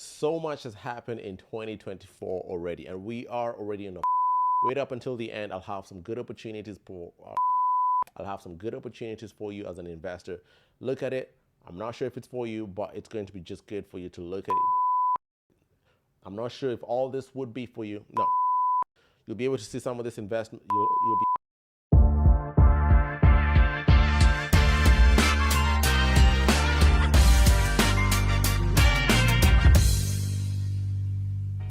So much has happened in 2024 already, and we are already in a wait up until the end. I'll have some good opportunities for you as an investor. Look at it. I'm not sure if it's for you, but it's going to be just good for you to look at it. I'm not sure if all this would be for you. No, you'll be able to see some of this investment. You'll be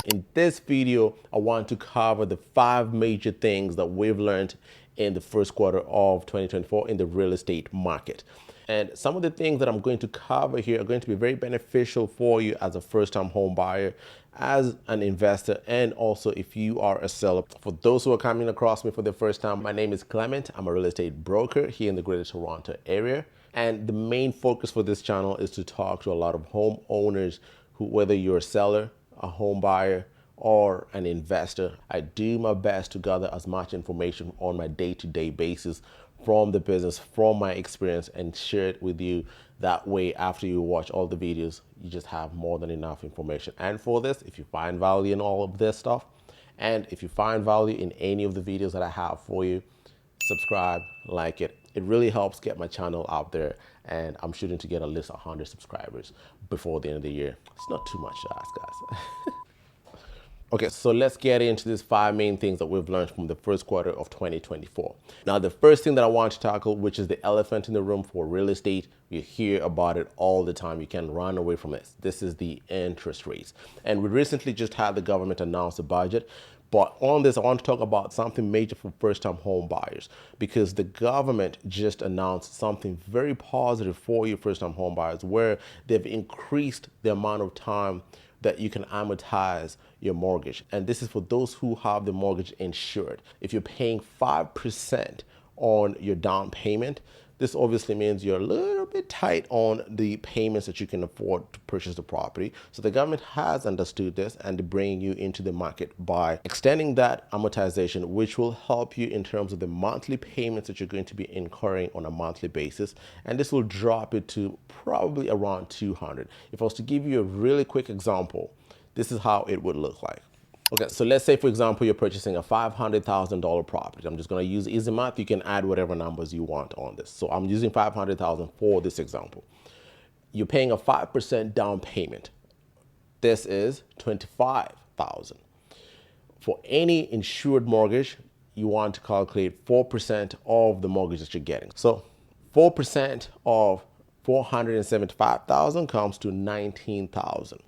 In this video, I want to cover the 5 major things that we've learned in the first quarter of 2024 in the real estate market. And some of the things that I'm going to cover here are going to be very beneficial for you as a first-time home buyer, as an investor, and also if you are a seller. For those who are coming across me for the first time, my name is Clement. I'm a real estate broker here in the Greater Toronto area. And the main focus for this channel is to talk to a lot of homeowners who, whether you're a seller, a home buyer, or an investor, I do my best to gather as much information on my day-to-day basis from the business, from my experience, and share it with you. That way, after you watch all the videos, you just have more than enough information. And for this, if you find value in all of this stuff, and if you find value in any of the videos that I have for you, subscribe, like it. It really helps get my channel out there, and I'm shooting to get at least 100 subscribers before the end of the year. It's not too much to ask, guys. Okay, so let's get into these 5 main things that we've learned from the first quarter of 2024. Now, the first thing that I want to tackle, which is the elephant in the room for real estate, you hear about it all the time. You can't run away from this. This is the interest rates. And we recently just had the government announce the budget. But on this, I want to talk about something major for first-time home buyers, because the government just announced something very positive for you first-time home buyers, where they've increased the amount of time that you can amortize your mortgage. And this is for those who have the mortgage insured. If you're paying 5% on your down payment, this obviously means you're a little bit tight on the payments that you can afford to purchase the property. So the government has understood this, and they're bringing you into the market by extending that amortization, which will help you in terms of the monthly payments that you're going to be incurring on a monthly basis. And this will drop it to probably around $200. If I was to give you a really quick example, this is how it would look like. Okay, so let's say, for example, you're purchasing a $500,000 property. I'm just going to use easy math. You can add whatever numbers you want on this. So I'm using $500,000 for this example. You're paying a 5% down payment. This is $25,000. For any insured mortgage, you want to calculate 4% of the mortgage that you're getting. So 4% of $475,000 comes to $19,000.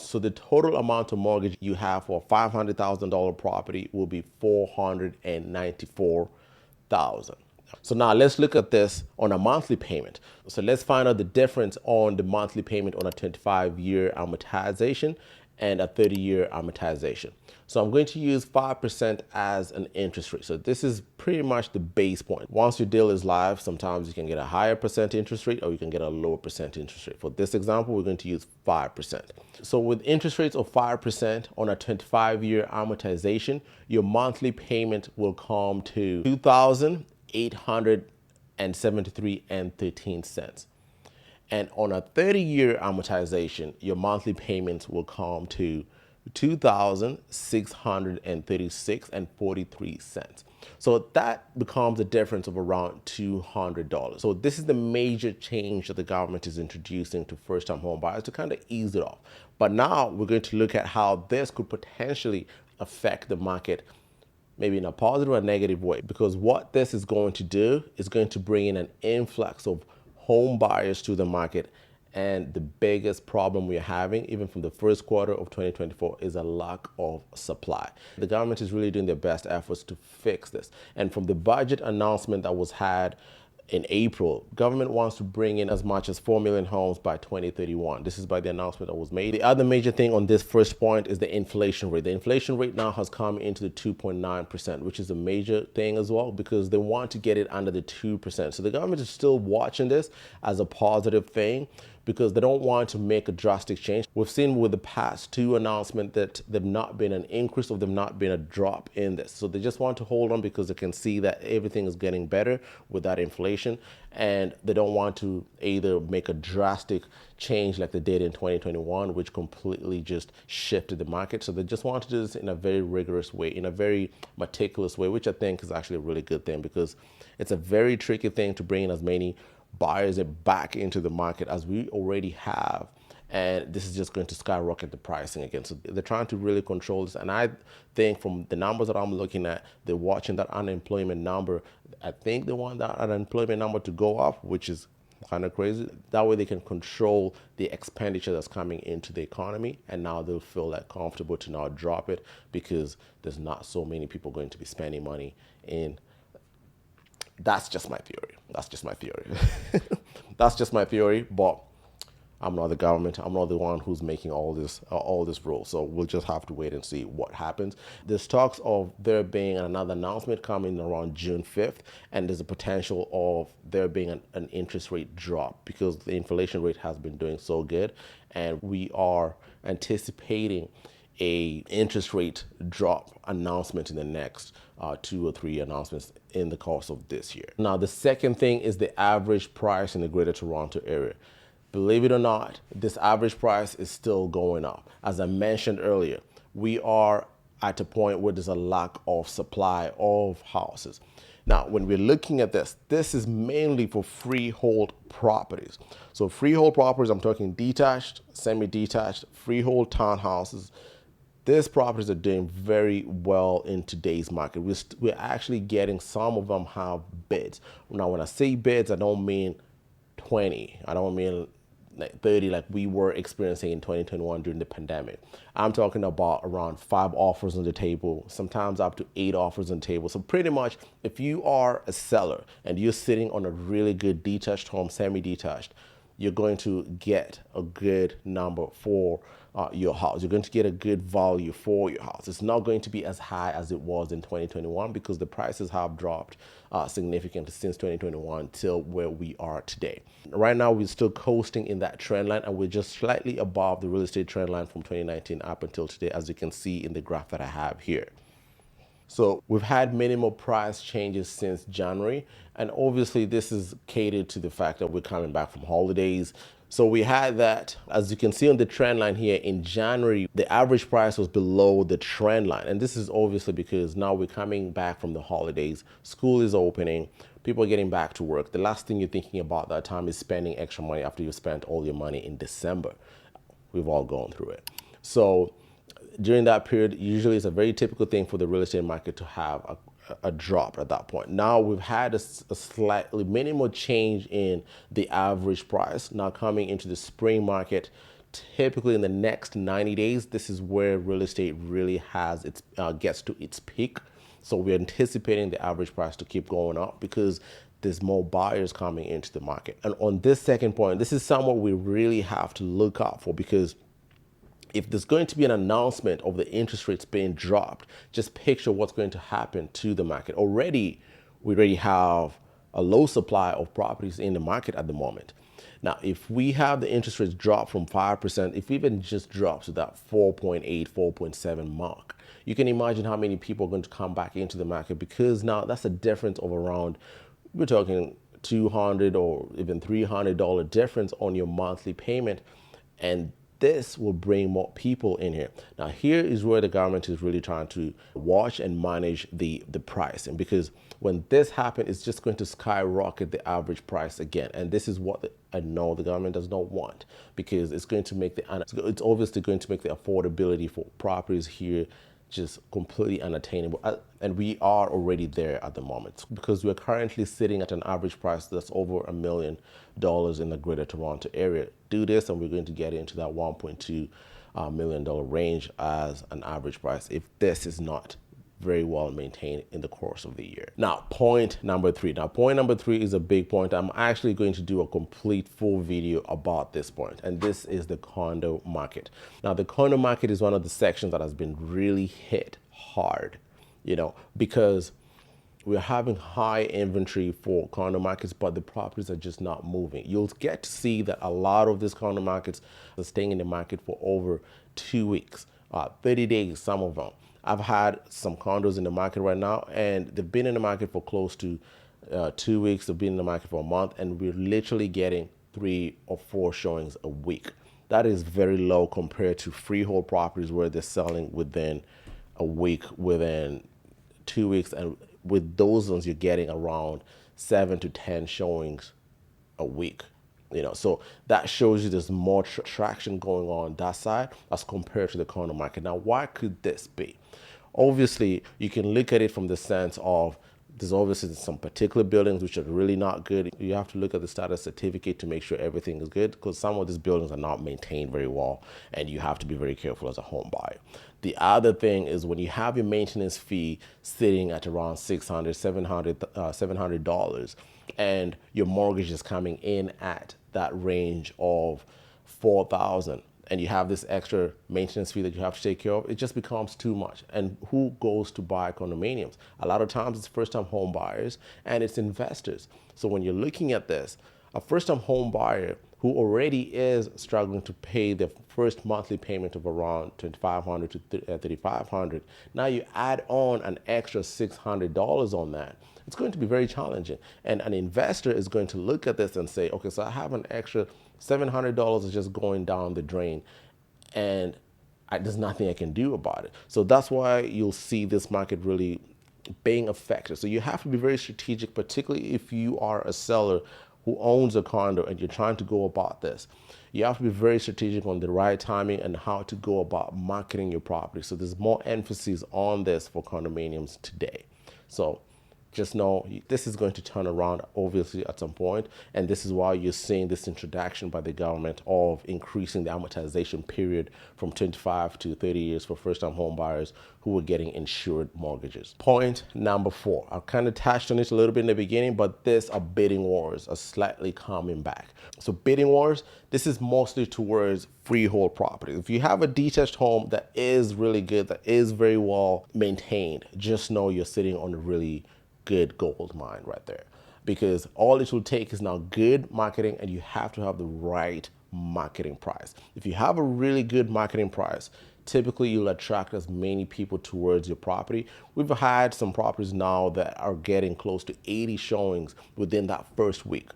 So the total amount of mortgage you have for a $500,000 property will be $494,000. So now let's look at this on a monthly payment. So let's find out the difference on the monthly payment on a 25-year amortization and a 30-year amortization. So I'm going to use 5% as an interest rate. So this is pretty much the base point. Once your deal is live, sometimes you can get a higher percent interest rate, or you can get a lower percent interest rate. For this example, we're going to use 5%. So with interest rates of 5% on a 25-year amortization, your monthly payment will come to $2,873.13. And on a 30-year amortization, your monthly payments will come to $2,636.43. So that becomes a difference of around $200. So this is the major change that the government is introducing to first-time home buyers to kind of ease it off. But now we're going to look at how this could potentially affect the market, maybe in a positive or negative way, because what this is going to do is going to bring in an influx of home buyers to the market. And the biggest problem we're having, even from the first quarter of 2024, is a lack of supply. The government is really doing their best efforts to fix this. And from the budget announcement that was had in April, government wants to bring in as much as 4 million homes by 2031. This is by the announcement that was made. The other major thing on this first point is the inflation rate. The inflation rate now has come into the 2.9%, which is a major thing as well, because they want to get it under the 2%. So the government is still watching this as a positive thing, because they don't want to make a drastic change. We've seen with the past two announcements that they've not been an increase or they've not been a drop in this. So they just want to hold on because they can see that everything is getting better with that inflation, and they don't want to either make a drastic change like they did in 2021, which completely just shifted the market. So they just want to do this in a very rigorous way, in a very meticulous way, which I think is actually a really good thing, because it's a very tricky thing to bring in as many buyers back into the market as we already have. And this is just going to skyrocket the pricing again. So they're trying to really control this. And I think from the numbers that I'm looking at, they're watching that unemployment number. I think they want that unemployment number to go up, which is kind of crazy. That way they can control the expenditure that's coming into the economy. And now they'll feel like comfortable to now drop it because there's not so many people going to be spending money in. That's just my theory. That's just my theory. That's just my theory, but I'm not the government. I'm not the one who's making all this rules. So we'll just have to wait and see what happens. There's talks of there being another announcement coming around June 5th, and there's a potential of there being an interest rate drop because the inflation rate has been doing so good, and we are anticipating a interest rate drop announcement in the next 2 or 3 announcements in the course of this year. Now, the second thing is the average price in the Greater Toronto area. Believe it or not, this average price is still going up. As I mentioned earlier, we are at a point where there's a lack of supply of houses. Now, when we're looking at this, this is mainly for freehold properties. So freehold properties, I'm talking detached, semi-detached, freehold townhouses. These properties are doing very well in today's market. We're actually getting, some of them have bids. Now, when I say bids, I don't mean 20. I don't mean like 30 like we were experiencing in 2021 during the pandemic. I'm talking about around 5 offers on the table, sometimes up to 8 offers on the table. So pretty much if you are a seller and you're sitting on a really good detached home, semi-detached, you're going to get a good number for your house. You're going to get a good value for your house. It's not going to be as high as it was in 2021 because the prices have dropped significantly since 2021 till where we are today. Right now, we're still coasting in that trend line, and we're just slightly above the real estate trend line from 2019 up until today, as you can see in the graph that I have here. So we've had minimal price changes since January, and obviously this is catered to the fact that we're coming back from holidays. So we had that, as you can see on the trend line here, in January, the average price was below the trend line. And this is obviously because now we're coming back from the holidays, school is opening, people are getting back to work. The last thing you're thinking about that time is spending extra money after you spent all your money in December. We've all gone through it. So during that period, usually it's a very typical thing for the real estate market to have a drop at that point. Now we've had a slightly minimal change in the average price. Now coming into the spring market, typically in the next 90 days, this is where real estate really has its gets to its peak. So we're anticipating the average price to keep going up because there's more buyers coming into the market. And on this second point, this is somewhat we really have to look out for, because if there's going to be an announcement of the interest rates being dropped, just picture what's going to happen to the market. We already have a low supply of properties in the market at the moment. Now, if we have the interest rates drop from 5%, if even just drops to that 4.8, 4.7 mark, you can imagine how many people are going to come back into the market, because now that's a difference of around, we're talking $200 or even $300 difference on your monthly payment. And this will bring more people in here. Now, here is where the government is really trying to watch and manage the price. And because when this happens, it's just going to skyrocket the average price again. And this is what I know the government does not want, because it's going to make it's obviously going to make the affordability for properties here just completely unattainable. And we are already there at the moment, because we're currently sitting at an average price that's over $1 million in the Greater Toronto area. Do this and we're going to get into that $1.2 million range as an average price if this is not very well maintained in the course of the year. Now, point number 3. Now, point number 3 is a big point. I'm actually going to do a complete full video about this point, and this is the condo market. Now, the condo market is one of the sections that has been really hit hard, because we're having high inventory for condo markets, but the properties are just not moving. You'll get to see that a lot of these condo markets are staying in the market for over 2 weeks, 30 days, some of them. I've had some condos in the market right now, and they've been in the market for close to 2 weeks. They've been in the market for a month, and we're literally getting 3 or 4 showings a week. That is very low compared to freehold properties where they're selling within a week, within 2 weeks, and with those ones you're getting around 7 to 10 showings a week. So that shows you there's more traction going on that side as compared to the condo market. Now, why could this be? Obviously, you can look at it from the sense of there's obviously some particular buildings which are really not good. You have to look at the status certificate to make sure everything is good, because some of these buildings are not maintained very well, and you have to be very careful as a home buyer. The other thing is when you have your maintenance fee sitting at around $600, $700, and your mortgage is coming in at that range of 4,000, and you have this extra maintenance fee that you have to take care of, it just becomes too much. And who goes to buy condominiums? A lot of times it's first-time home buyers and it's investors. So when you're looking at this, a first-time home buyer who already is struggling to pay their first monthly payment of around $2,500 to $3,500, now you add on an extra $600 on that, it's going to be very challenging. And an investor is going to look at this and say, okay, so I have an extra $700 is just going down the drain, and there's nothing I can do about it. So that's why you'll see this market really being affected. So you have to be very strategic, particularly if you are a seller who owns a condo and you're trying to go about this. You have to be very strategic on the right timing and how to go about marketing your property. So there's more emphasis on this for condominiums today. So just know this is going to turn around obviously at some point, and this is why you're seeing this introduction by the government of increasing the amortization period from 25 to 30 years for first-time home buyers who are getting insured mortgages. Point number 4, I kind of touched on it a little bit in the beginning, but this are bidding wars are slightly coming back. So bidding wars, this is mostly towards freehold properties. If you have a detached home that is really good, that is very well maintained, just know you're sitting on a really good gold mine right there, because all it will take is now good marketing, and you have to have the right marketing price. If you have a really good marketing price, typically you'll attract as many people towards your property. We've had some properties now that are getting close to 80 showings within that first week.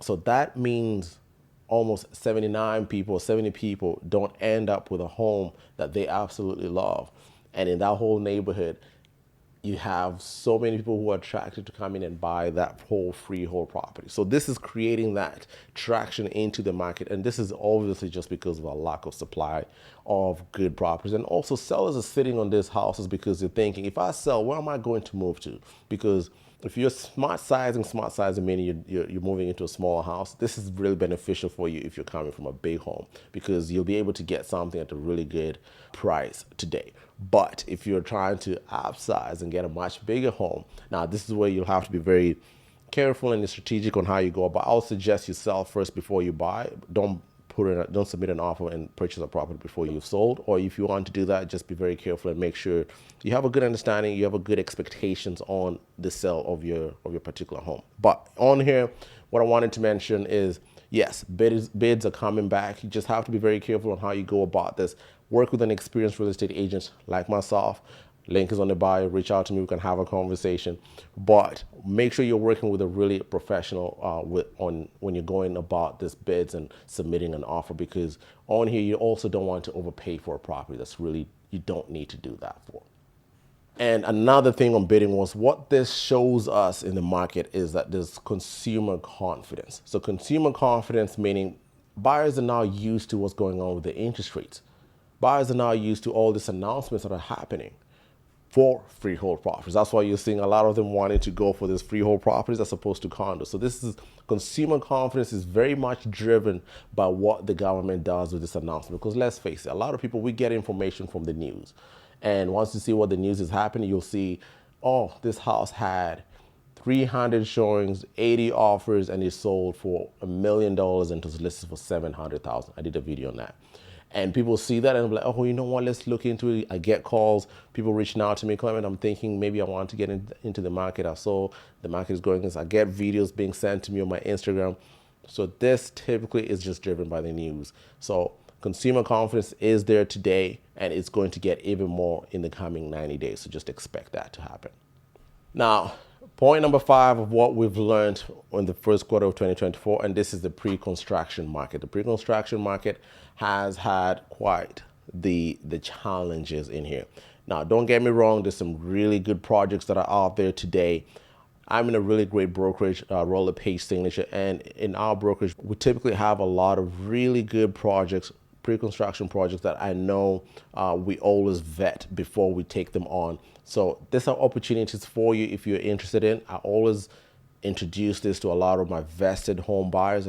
So that means almost 79 people, 70 people don't end up with a home that they absolutely love. And in that whole neighborhood, you have so many people who are attracted to come in and buy that whole freehold property. So this is creating that traction into the market. And this is obviously just because of a lack of supply of good properties. And also sellers are sitting on these houses because they're thinking, if I sell, where am I going to move to? Because if you're smart sizing meaning you're moving into a smaller house, this is really beneficial for you if you're coming from a big home, because you'll be able to get something at a really good price today. But if you're trying to upsize and get a much bigger home, now this is where you'll have to be very careful and strategic on how you go about. I'll suggest you sell first before you buy. Don't submit an offer and purchase a property before you've sold. Or if you want to do that, just be very careful and make sure you have a good understanding, you have a good expectations on the sale of your particular home. But on here, what I wanted to mention is, yes, bids are coming back. You just have to be very careful on how you go about this. Work with an experienced real estate agent like myself. Link is on the bio. Reach out to me. We can have a conversation. But make sure you're working with a really professional when you're going about this bids and submitting an offer, because on here you also don't want to overpay for a property. That's really, you don't need to do that for. And another thing on bidding was, what this shows us in the market is that there's consumer confidence. So consumer confidence meaning buyers are now used to what's going on with the interest rates. Buyers are now used to all these announcements that are happening for freehold properties. That's why you're seeing a lot of them wanting to go for these freehold properties as opposed to condos. So this is, consumer confidence is very much driven by what the government does with this announcement. Because let's face it, a lot of people, we get information from the news. And once you see what the news is happening, you'll see, oh, this house had 300 showings, 80 offers, and it sold for $1 million and it was listed for $700,000. I did a video on that. And people see that and I'm like, oh, you know what, let's look into it. I get calls, people reaching out to me, Clement, I'm thinking maybe I want to get into the market. I saw the market is growing. I get videos being sent to me on my Instagram. So this typically is just driven by the news. So consumer confidence is there today, and it's going to get even more in the coming 90 days. So just expect that to happen. Now, point number 5 of what we've learned in the first quarter of 2024, and this is the pre-construction market. The pre-construction market has had quite the challenges in here. Now, don't get me wrong, there's some really good projects that are out there today. I'm in a really great brokerage, Roller Page Signature, and in our brokerage, we typically have a lot of really good projects, pre-construction projects that I know we always vet before we take them on. So these are opportunities for you if you're interested in. I always introduce this to a lot of my vested home buyers.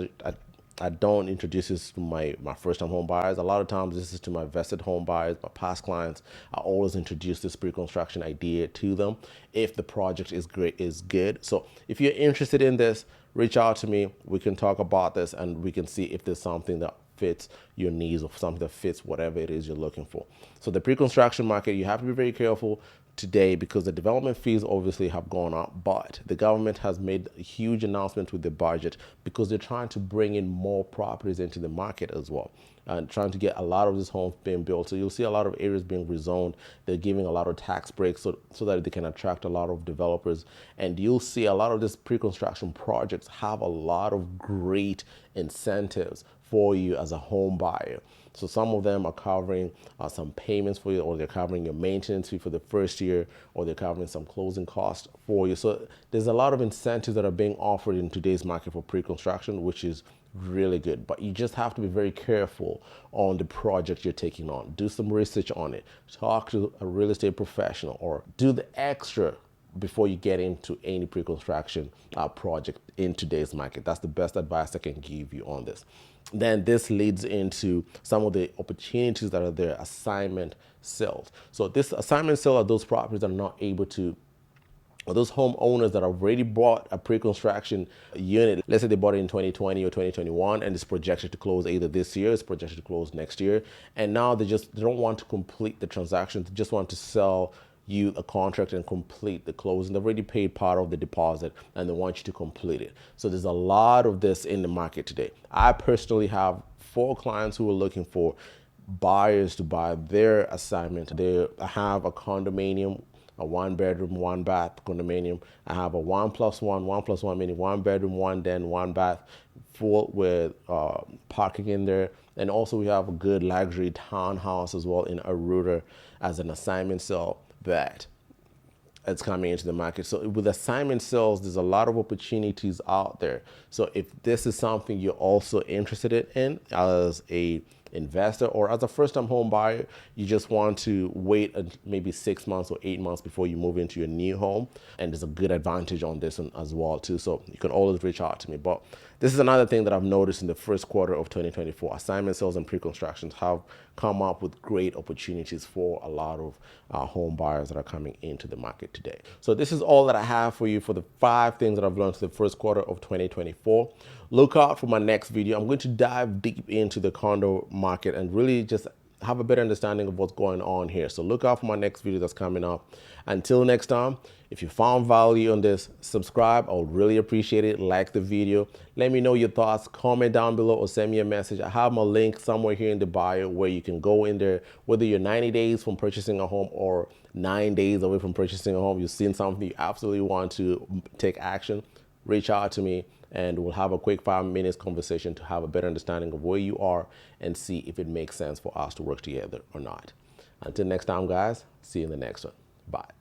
I don't introduce this to my first-time home buyers. A lot of times this is to my vested home buyers, my past clients. I always introduce this pre-construction idea to them if the project is good. So if you're interested in this, reach out to me. We can talk about this and we can see if there's something that fits your needs or something that fits whatever it is you're looking for. So the pre-construction market, you have to be very careful today because the development fees obviously have gone up, but the government has made a huge announcement with the budget because they're trying to bring in more properties into the market as well and trying to get a lot of these homes being built. So you'll see a lot of areas being rezoned. They're giving a lot of tax breaks so that they can attract a lot of developers. And you'll see a lot of these pre-construction projects have a lot of great incentives for you as a home buyer. So some of them are covering some payments for you, or they're covering your maintenance fee for the first year, or they're covering some closing costs for you. So there's a lot of incentives that are being offered in today's market for pre-construction, which is really good. But you just have to be very careful on the project you're taking on. Do some research on it. Talk to a real estate professional, or do the extra before you get into any pre-construction project in today's market. That's the best advice I can give you on this. Then this leads into some of the opportunities that are there, assignment sales. So this assignment sale are those properties that are not able to, or those homeowners that have already bought a pre-construction unit. Let's say they bought it in 2020 or 2021 and it's projected to close either this year, it's projected to close next year. And now they don't want to complete the transaction, they just want to sell you a contract and complete the closing. They've already paid part of the deposit and they want you to complete it. So there's a lot of this in the market today. I personally have 4 clients who are looking for buyers to buy their assignment. They have a condominium, a 1-bedroom, 1-bath condominium. I have a 1+1 meaning 1 bedroom, 1 den, 1 bath, full with parking in there. And also we have a good luxury townhouse as well in Aruda as an assignment sale that it's coming into the market. So with assignment sales, there's a lot of opportunities out there. So if this is something you're also interested in as a investor or as a first-time home buyer, you just want to wait maybe 6 months or 8 months before you move into your new home, and there's a good advantage on this one as well too. So you can always reach out to me. But this is another thing that I've noticed in the first quarter of 2024. Assignment sales and pre-constructions have come up with great opportunities for a lot of home buyers that are coming into the market today. So this is all that I have for you for the 5 things that I've learned in the first quarter of 2024. Look out for my next video. I'm going to dive deep into the condo market and really just have a better understanding of what's going on here. So look out for my next video that's coming up. Until next time, if you found value on this, subscribe. I would really appreciate it. Like the video. Let me know your thoughts. Comment down below or send me a message. I have my link somewhere here in the bio where you can go in there, whether you're 90 days from purchasing a home or 9 days away from purchasing a home. You've seen something you absolutely want to take action, reach out to me and we'll have a quick 5 minutes conversation to have a better understanding of where you are and see if it makes sense for us to work together or not. Until next time, guys, see you in the next one. Bye.